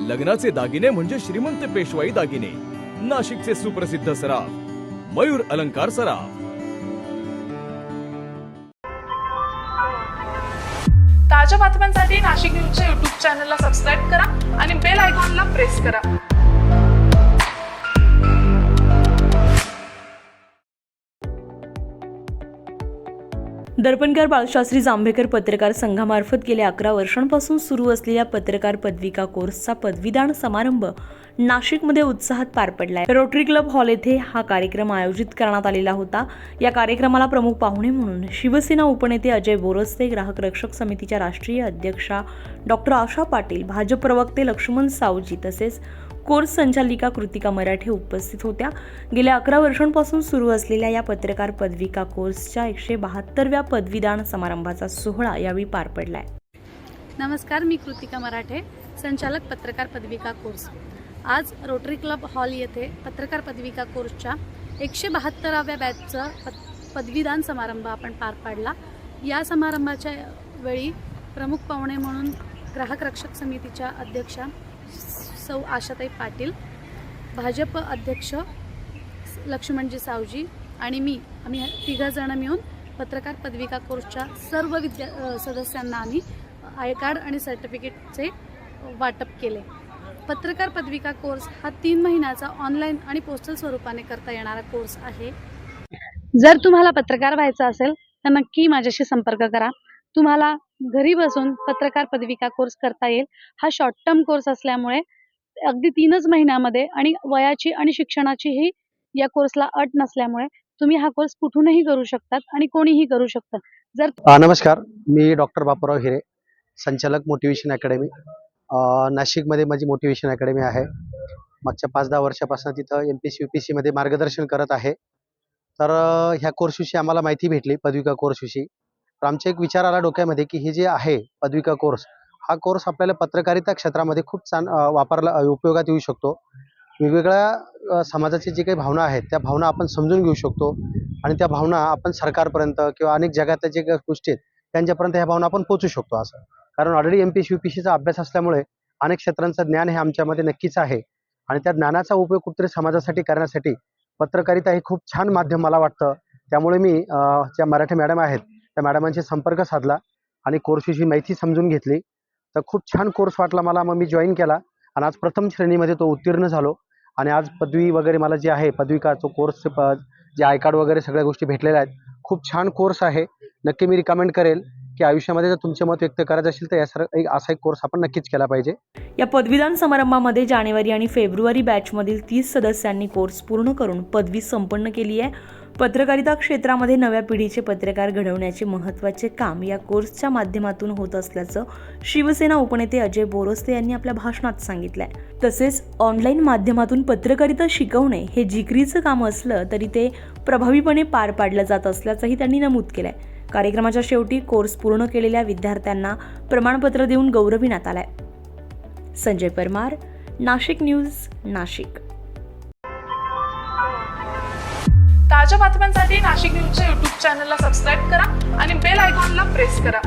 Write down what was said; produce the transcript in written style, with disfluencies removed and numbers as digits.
लग्नाचे दागिने म्हणजे श्रीमंत पेशवाई दागिने, नाशिकचे सुप्रसिद्ध सराफ मयूर अलंकार सराफ। ताज्या बातम्यांसाठी नाशिक न्यूजच्या YouTube चॅनलला सबस्क्राईब करा आणि बेल आयकॉनला प्रेस करा। दर्पणकार बाळशास्त्री जांभेकर पत्रकार संघामार्फत गेल्या 11 वर्षांपासून सुरू असलेल्या पत्रकार पदविका कोर्सचा पदवीदान समारंभ नाशिकमध्ये उत्साहात पार पडलाय। रोटरी क्लब हॉल येथे हा कार्यक्रम आयोजित करण्यात आलेला होता। या कार्यक्रमाला प्रमुख पाहुणे म्हणून शिवसेना उपनेते अजय बोरस्ते, ग्राहक रक्षक समितीच्या राष्ट्रीय अध्यक्षा डॉक्टर आशा पाटील, भाजप प्रवक्ते लक्ष्मण सावजी तसेच कोर्स संचालिका कृतिका मराठे उपस्थित होत्या। गेल्या 11 वर्षांपासून सुरू असलेल्या या पत्रकार पदविका कोर्सच्या 172व्या पदवीदान समारंभाचा सोहळा यावेळी पार पडलाय। नमस्कार, मी कृतिका मराठे, संचालक पत्रकार पदविका कोर्स। आज रोटरी क्लब हॉल येथे पत्रकार पदविका कोर्सच्या 172व्या बॅचचा पदवीदान समारंभ आपण पार पाडला। या समारंभाच्या वेळी प्रमुख पाहुणे म्हणून ग्राहक रक्षक समितीच्या अध्यक्षा सौ आशाताई पाटील, भाजप अध्यक्ष लक्ष्मणजी सावजी आणि आम्ही तिघजण मिळून पत्रकार पदविका कोर्सच्या सर्व सदस्यांना आम्ही आय कार्ड आणि सर्टिफिकेटचे वाटप केले। पत्रकार पदविका कोर्स हा 3 महिन्याचा ऑनलाईन आणि पोस्टल स्वरूपाने करता येणारा कोर्स आहे। जर तुम्हाला पत्रकार व्हायचं असेल तर नक्की माझ्याशी संपर्क करा। तुम्हाला घरी बसून पत्रकार पदविका कोर्स करता येईल। हा शॉर्ट टर्म कोर्स असल्यामुळे अगदी 3च महिन्यामध्ये आणि वयाची आणि शिक्षणाचीही या कोर्सला अट नसल्यामुळे तुम्ही हा कोर्स कुठूनही करू शकतात आणि कोणीही करू शकतं। जर नमस्कार, मी डॉक्टर बापूराव हिरे, संचालक मोटिवेशन अकॅडमी। नाशिकमध्ये माझी मोटिवेशन अकॅडमी आहे। मागच्या 5-10 वर्षापासून तिथं MPSC UPSC मध्ये मार्गदर्शन करत आहे। तर ह्या कोर्सविषयी आम्हाला माहिती भेटली, पदविका कोर्सविषयी। तर आमचा एक विचार आला डोक्यामध्ये की हे जे आहे पदविका कोर्स, हा कोर्स आपल्याला पत्रकारिता क्षेत्रामध्ये खूप उपयोगात येऊ शकतो। वेगवेगळ्या समाजाची जी काही भावना आहेत त्या भावना आपण समजून घेऊ शकतो आणि त्या भावना आपण सरकारपर्यंत किंवा अनेक जगातल्या जे काही गोष्टी आहेत त्यांच्यापर्यंत ह्या भावना आपण पोहोचू शकतो असं। कारण ऑलरेडी MPSC UPSCचा अभ्यास असल्यामुळे अनेक क्षेत्रांचं ज्ञान हे आमच्यामध्ये नक्कीच आहे आणि त्या ज्ञानाचा उपयोग कुठेतरी समाजासाठी करण्यासाठी पत्रकारिता हे खूप छान माध्यम मला वाटतं। त्यामुळे मी ज्या मराठी मॅडम आहेत त्या मॅडमांशी संपर्क साधला आणि कोर्सविषयी माहिती समजून घेतली। तर खूप छान कोर्स वाटला मला, मग मी जॉईन केला आणि आज प्रथम श्रेणीमध्ये तो उत्तीर्ण झालो आणि आज पदवी वगैरे मला जी आहे पदविका तो कोर्स जे आय कार्ड वगैरे सगळ्या गोष्टी भेटलेल्या आहेत। खूप छान कोर्स आहे, नक्की मी रिकमेंड करेल की आयुष्यामध्ये जर तुमचे मत व्यक्त करायचं असेल तर असा एक कोर्स आपण नक्कीच केला पाहिजे। या पदवीदान समारंभामध्ये जानेवारी आणि फेब्रुवारी बॅचमधील 30 सदस्यांनी कोर्स पूर्ण करून पदवी संपन्न केली आहे। पत्रकारिता क्षेत्रामध्ये नव्या पिढीचे पत्रकार घडवण्याचे महत्त्वाचे काम या कोर्सच्या माध्यमातून होत असल्याचं शिवसेना उपनेते अजय बोरस्ते यांनी आपल्या भाषणात सांगितलंय। तसेच ऑनलाईन माध्यमातून पत्रकारिता शिकवणे हे जिकरीचं काम असलं तरी ते प्रभावीपणे पार पाडलं जात असल्याचंही त्यांनी नमूद केलंय। कार्यक्रमाच्या शेवटी कोर्स पूर्ण केलेल्या विद्यार्थ्यांना प्रमाणपत्र देऊन गौरविण्यात आलंय। संजय परमार, नाशिक न्यूज, नाशिक। ताज्या बातम्यांसाठी नाशिक न्यूजच्या YouTube चॅनलला सबस्क्राईब करा आणि बेल आयकॉनला प्रेस करा।